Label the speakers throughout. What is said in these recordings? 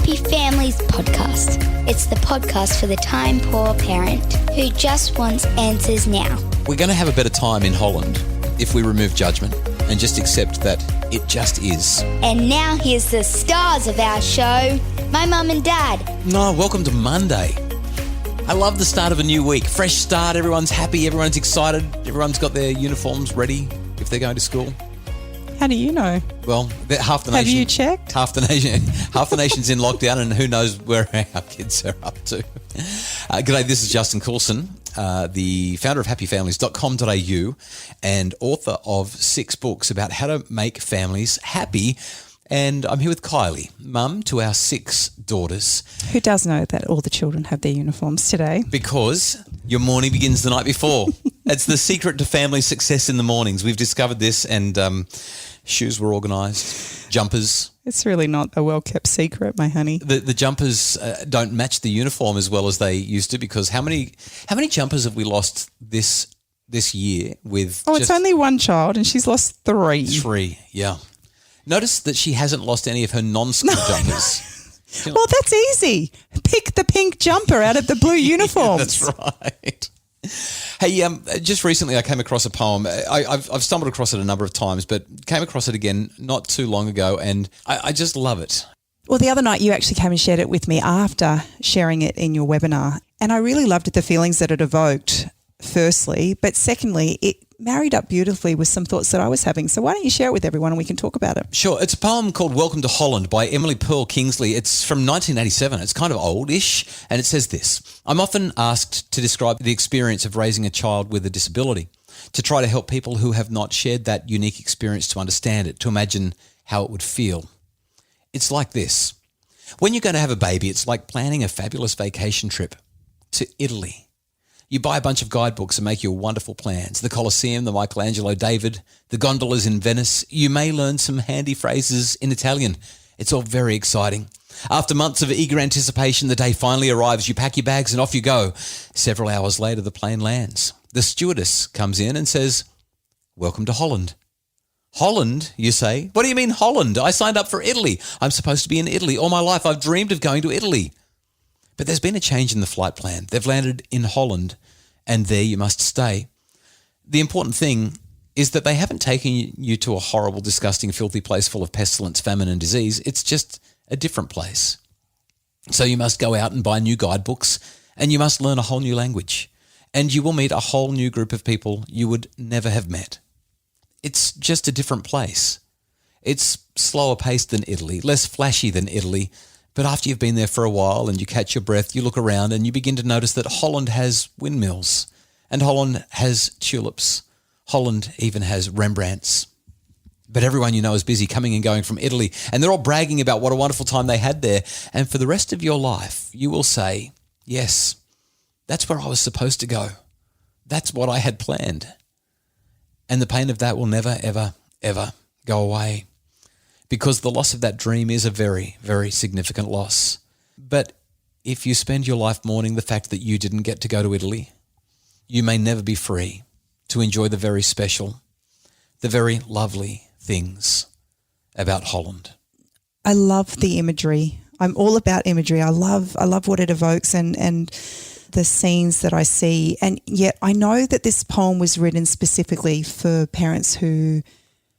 Speaker 1: Happy Families podcast. It's the podcast for the time-poor parent who just wants answers now.
Speaker 2: We're going to have a better time in Holland if we remove judgment and just accept that it just is.
Speaker 1: And now here's the stars of our show, my mum and dad.
Speaker 2: No, welcome to Monday. I love the start of a new week. Fresh start, everyone's happy, everyone's excited, everyone's got their uniforms ready if they're going to school.
Speaker 3: How do you know?
Speaker 2: Well, half the nation...
Speaker 3: Have you checked?
Speaker 2: Half the nation's in lockdown, and who knows where our kids are up to. G'day, this is Justin Coulson, the founder of happyfamilies.com.au and author of 6 books about how to make families happy. And I'm here with Kylie, mum to our 6 daughters.
Speaker 3: Who does know that all the children have their uniforms today?
Speaker 2: Because your morning begins the night before. It's the secret to family success in the mornings. We've discovered this, and shoes were organised, jumpers.
Speaker 3: It's really not a well-kept secret, my honey.
Speaker 2: The jumpers don't match the uniform as well as they used to, because how many jumpers have we lost this year with?
Speaker 3: Oh, it's only one child and she's lost 3.
Speaker 2: 3, yeah. Notice that she hasn't lost any of her non-school jumpers.
Speaker 3: Well, that's easy. Pick the pink jumper out of the blue uniforms.
Speaker 2: Yeah, that's right. Hey, just recently I came across a poem. I've stumbled across it a number of times, but came across it again not too long ago, and I just love it.
Speaker 3: Well, the other night you actually came and shared it with me after sharing it in your webinar, and I really loved the feelings that it evoked, firstly, but secondly, it married up beautifully with some thoughts that I was having. So why don't you share it with everyone and we can talk about it?
Speaker 2: Sure. It's a poem called Welcome to Holland by Emily Pearl Kingsley. It's from 1987. It's kind of oldish, and it says this: I'm often asked to describe the experience of raising a child with a disability, to try to help people who have not shared that unique experience to understand it, to imagine how it would feel. It's like this. When you're going to have a baby, it's like planning a fabulous vacation trip to Italy. You buy a bunch of guidebooks and make your wonderful plans. The Colosseum, the Michelangelo David, the gondolas in Venice. You may learn some handy phrases in Italian. It's all very exciting. After months of eager anticipation, the day finally arrives. You pack your bags and off you go. Several hours later, the plane lands. The stewardess comes in and says, "Welcome to Holland." Holland, you say? What do you mean Holland? I signed up for Italy. I'm supposed to be in Italy. All my life I've dreamed of going to Italy. But there's been a change in the flight plan. They've landed in Holland, and there you must stay. The important thing is that they haven't taken you to a horrible, disgusting, filthy place full of pestilence, famine, and disease. It's just a different place. So you must go out and buy new guidebooks, and you must learn a whole new language, and you will meet a whole new group of people you would never have met. It's just a different place. It's slower paced than Italy, less flashy than Italy. But after you've been there for a while and you catch your breath, you look around and you begin to notice that Holland has windmills, and Holland has tulips. Holland even has Rembrandts. But everyone you know is busy coming and going from Italy, and they're all bragging about what a wonderful time they had there. And for the rest of your life, you will say, yes, that's where I was supposed to go. That's what I had planned. And the pain of that will never, ever, ever go away, because the loss of that dream is a very, very significant loss. But if you spend your life mourning the fact that you didn't get to go to Italy, you may never be free to enjoy the very special, the very lovely things about Holland.
Speaker 3: I love the imagery. I'm all about imagery. I love what it evokes and the scenes that I see. And yet I know that this poem was written specifically for parents who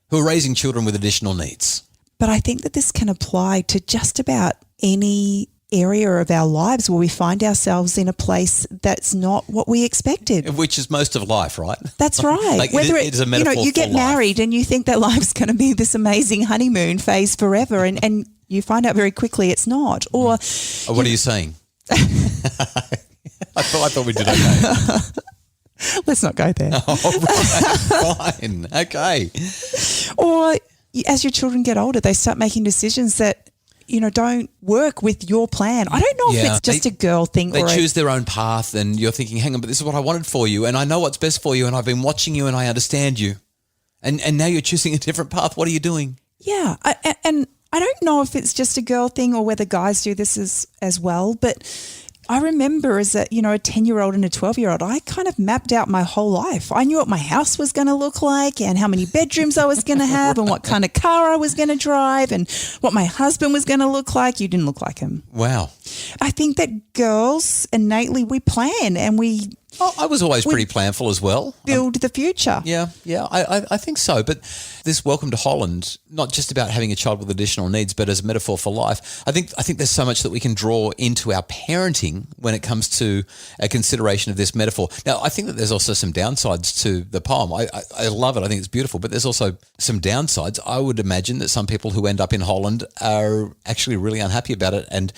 Speaker 2: are raising children with additional needs.
Speaker 3: But I think that this can apply to just about any area of our lives where we find ourselves in a place that's not what we expected.
Speaker 2: Which is most of life, right?
Speaker 3: That's right.
Speaker 2: Like it is a metaphor
Speaker 3: you get
Speaker 2: for life.
Speaker 3: married and you think that life's going to be this amazing honeymoon phase forever, and you find out very quickly it's not. Or
Speaker 2: what are you saying? I thought we did okay.
Speaker 3: Let's not go there.
Speaker 2: Oh, right. Fine. Okay.
Speaker 3: Or as your children get older, they start making decisions that, don't work with your plan. I don't know if it's just a girl thing.
Speaker 2: They choose their own path, and you're thinking, hang on, but this is what I wanted for you, and I know what's best for you, and I've been watching you and I understand you. And now you're choosing a different path. What are you doing?
Speaker 3: Yeah. And I don't know if it's just a girl thing or whether guys do this as well, but I remember as a 10-year-old and a 12-year-old, I kind of mapped out my whole life. I knew what my house was going to look like and how many bedrooms I was going to have and what kind of car I was going to drive and what my husband was going to look like. You didn't look like him.
Speaker 2: Wow.
Speaker 3: I think that girls innately, we plan and we
Speaker 2: I was always pretty planful as well.
Speaker 3: build the future.
Speaker 2: Yeah, I think so. But this Welcome to Holland, not just about having a child with additional needs, but as a metaphor for life, I think there's so much that we can draw into our parenting when it comes to a consideration of this metaphor. Now, I think that there's also some downsides to the poem. I love it. I think it's beautiful, but there's also some downsides. I would imagine that some people who end up in Holland are actually really unhappy about it, and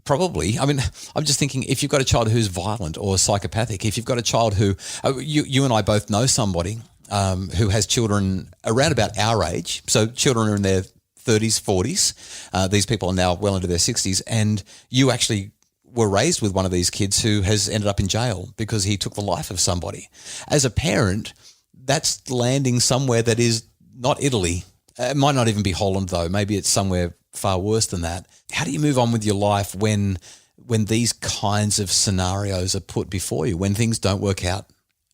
Speaker 2: probably, I mean, I'm just thinking if you've got a child who's violent or psychopathic, if you've got a child who, you and I both know somebody who has children around about our age, so children are in their 30s, 40s, these people are now well into their 60s, and you actually were raised with one of these kids who has ended up in jail because he took the life of somebody. As a parent, that's landing somewhere that is not Italy. It might not even be Holland though. Maybe it's somewhere far worse than that. How do you move on with your life when these kinds of scenarios are put before you, when things don't work out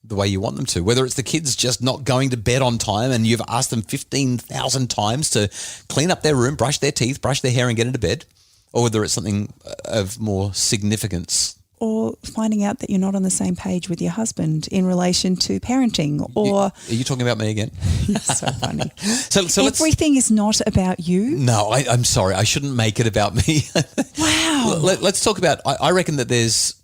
Speaker 2: the way you want them to? Whether it's the kids just not going to bed on time and you've asked them 15,000 times to clean up their room, brush their teeth, brush their hair and get into bed, or whether it's something of more significance.
Speaker 3: Or finding out that you're not on the same page with your husband in relation to parenting, or
Speaker 2: Are you talking about me again?
Speaker 3: You're so funny.
Speaker 2: So
Speaker 3: Everything is not about you.
Speaker 2: No, I'm sorry. I shouldn't make it about me.
Speaker 3: Wow.
Speaker 2: Let's talk about, I reckon that there's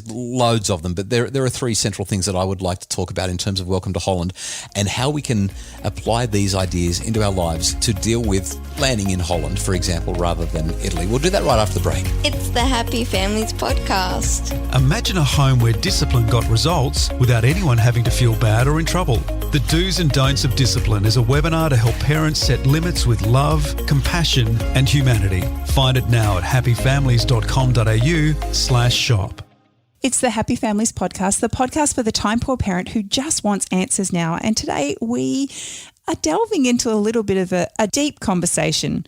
Speaker 2: loads of them, but there are three central things that I would like to talk about in terms of Welcome to Holland and how we can apply these ideas into our lives to deal with landing in Holland, for example, rather than Italy. We'll do that right after the break.
Speaker 1: It's the Happy Families Podcast.
Speaker 4: Imagine a home where discipline got results without anyone having to feel bad or in trouble. The Do's and Don'ts of Discipline is a webinar to help parents set limits with love, compassion and humanity. Find it now at happyfamilies.com.au/shop.
Speaker 3: It's the Happy Families Podcast, the podcast for the time-poor parent who just wants answers now. And today we are delving into a little bit of a deep conversation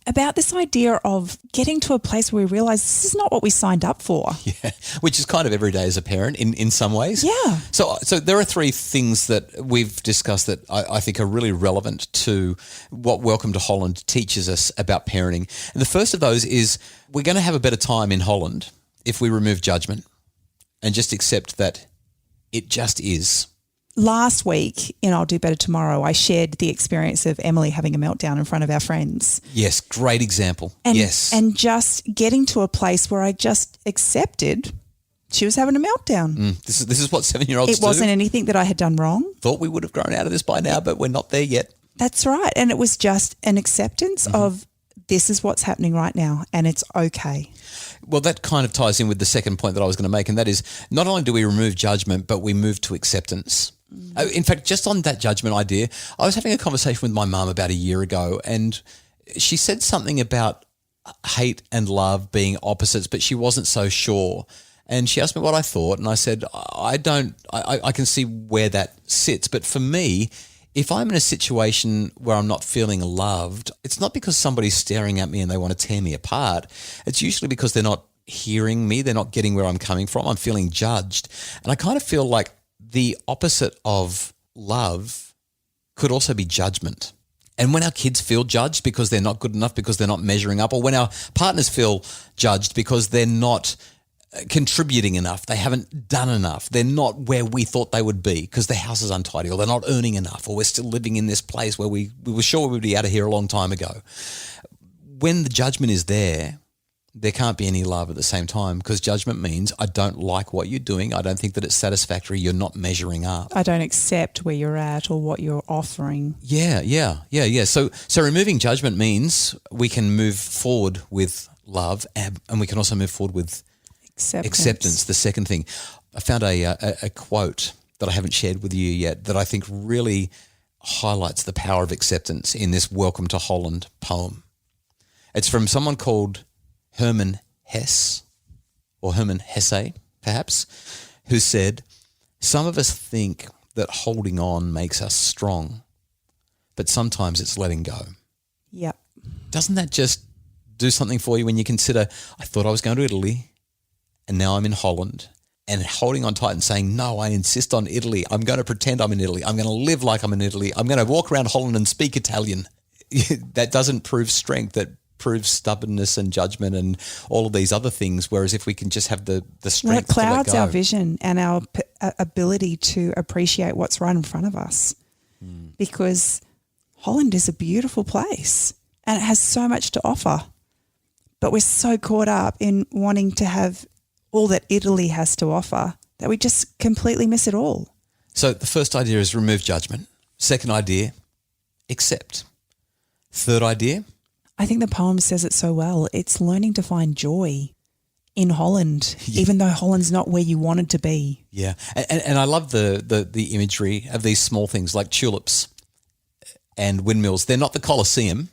Speaker 3: about this idea of getting to a place where we realise this is not what we signed up for.
Speaker 2: Yeah, which is kind of every day as a parent in some ways.
Speaker 3: Yeah.
Speaker 2: So there are three things that we've discussed that I think are really relevant to what Welcome to Holland teaches us about parenting. And the first of those is we're going to have a better time in Holland if we remove judgment and just accept that it just is.
Speaker 3: Last week in I'll Do Better Tomorrow, I shared the experience of Emily having a meltdown in front of our friends.
Speaker 2: Yes, great example.
Speaker 3: And,
Speaker 2: yes.
Speaker 3: And just getting to a place where I just accepted she was having a meltdown.
Speaker 2: This is what 7-year-olds do.
Speaker 3: It wasn't anything that I had done wrong.
Speaker 2: Thought we would have grown out of this by now, but we're not there yet.
Speaker 3: That's right. And it was just an acceptance of this is what's happening right now and it's okay.
Speaker 2: Well, that kind of ties in with the second point that I was going to make, and that is not only do we remove judgment, but we move to acceptance. In fact, just on that judgment idea, I was having a conversation with my mum about a year ago, and she said something about hate and love being opposites, but she wasn't so sure. And she asked me what I thought, and I said, I can see where that sits. But for me, if I'm in a situation where I'm not feeling loved, it's not because somebody's staring at me and they want to tear me apart. It's usually because they're not hearing me. They're not getting where I'm coming from. I'm feeling judged. And I kind of feel like the opposite of love could also be judgment. And when our kids feel judged because they're not good enough, because they're not measuring up, or when our partners feel judged because they're not contributing enough, they haven't done enough, they're not where we thought they would be because the house is untidy, or they're not earning enough, or we're still living in this place where we were sure we would be out of here a long time ago. When the judgment is there can't be any love at the same time, because judgment means I don't like what you're doing. I don't think that it's satisfactory. You're not measuring up.
Speaker 3: I don't accept where you're at or what you're offering.
Speaker 2: Yeah. So removing judgment means we can move forward with love, and we can also move forward with acceptance, the second thing. I found a quote that I haven't shared with you yet that I think really highlights the power of acceptance in this Welcome to Holland poem. It's from someone called Herman Hesse, or Herman Hesse, perhaps, who said, "Some of us think that holding on makes us strong, but sometimes it's letting go."
Speaker 3: Yep.
Speaker 2: Doesn't that just do something for you when you consider, I thought I was going to Italy, and now I'm in Holland, and holding on tight and saying, no, I insist on Italy. I'm going to pretend I'm in Italy. I'm going to live like I'm in Italy. I'm going to walk around Holland and speak Italian. That doesn't prove strength. That proves stubbornness and judgment and all of these other things. Whereas if we can just have the strength
Speaker 3: it clouds
Speaker 2: to let go.
Speaker 3: our vision and our ability to appreciate what's right in front of us. Because Holland is a beautiful place and it has so much to offer. But we're so caught up in wanting to have all that Italy has to offer that we just completely miss it all.
Speaker 2: So the first idea is remove judgment. Second idea, accept. Third idea,
Speaker 3: I think the poem says it so well. It's learning to find joy in Holland, even though Holland's not where you wanted to be.
Speaker 2: Yeah. And I love the imagery of these small things like tulips and windmills. They're not the Colosseum,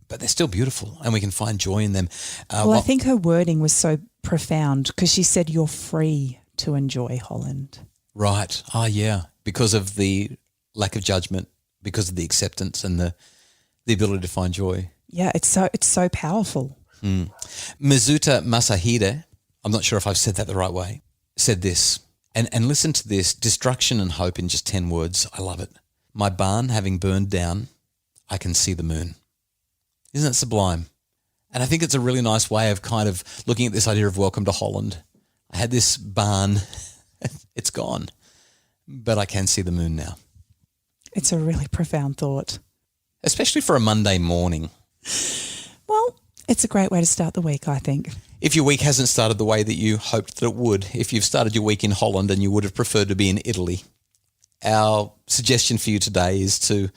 Speaker 2: but they're still beautiful and we can find joy in them.
Speaker 3: I think her wording was so profound because she said you're free to enjoy Holland.
Speaker 2: Right. Oh, yeah. Because of the lack of judgment, because of the acceptance and the ability to find joy.
Speaker 3: Yeah, it's so powerful.
Speaker 2: Mizuta Masahide, I'm not sure if I've said that the right way, said this, and listen to this, destruction and hope in just 10 words. I love it. My barn having burned down, I can see the moon. Isn't that sublime? And I think it's a really nice way of kind of looking at this idea of welcome to Holland. I had this barn, it's gone, but I can see the moon now.
Speaker 3: It's a really profound thought.
Speaker 2: Especially for a Monday morning.
Speaker 3: Well, it's a great way to start the week, I think.
Speaker 2: If your week hasn't started the way that you hoped that it would, if you've started your week in Holland and you would have preferred to be in Italy, our suggestion for you today is to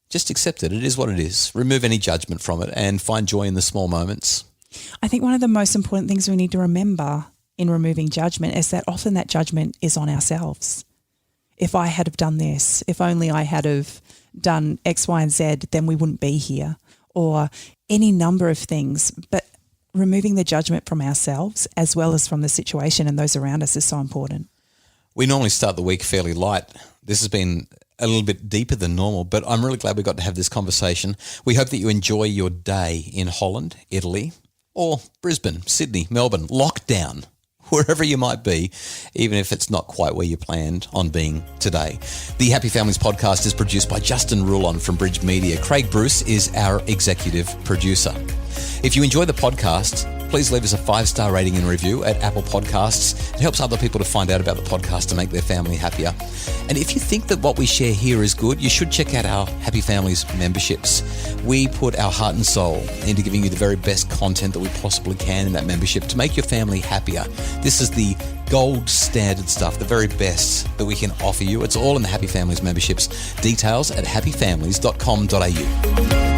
Speaker 2: just accept it. It is what it is. Remove any judgment from it and find joy in the small moments.
Speaker 3: I think one of the most important things we need to remember in removing judgment is that often that judgment is on ourselves. If I had have done this, if only I had have done X, Y, and Z, then we wouldn't be here, or any number of things. But removing the judgment from ourselves as well as from the situation and those around us is so important.
Speaker 2: We normally start the week fairly light. This has been a little bit deeper than normal, but I'm really glad we got to have this conversation. We hope that you enjoy your day in Holland, Italy, or Brisbane, Sydney, Melbourne, lockdown, wherever you might be, even if it's not quite where you planned on being today. The Happy Families podcast is produced by Justin Rulon from Bridge Media. Craig Bruce is our executive producer. If you enjoy the podcast, please leave us a 5-star rating and review at Apple Podcasts. It helps other people to find out about the podcast to make their family happier. And if you think that what we share here is good, you should check out our Happy Families memberships. We put our heart and soul into giving you the very best content that we possibly can in that membership to make your family happier. This is the gold standard stuff, the very best that we can offer you. It's all in the Happy Families memberships. Details at happyfamilies.com.au.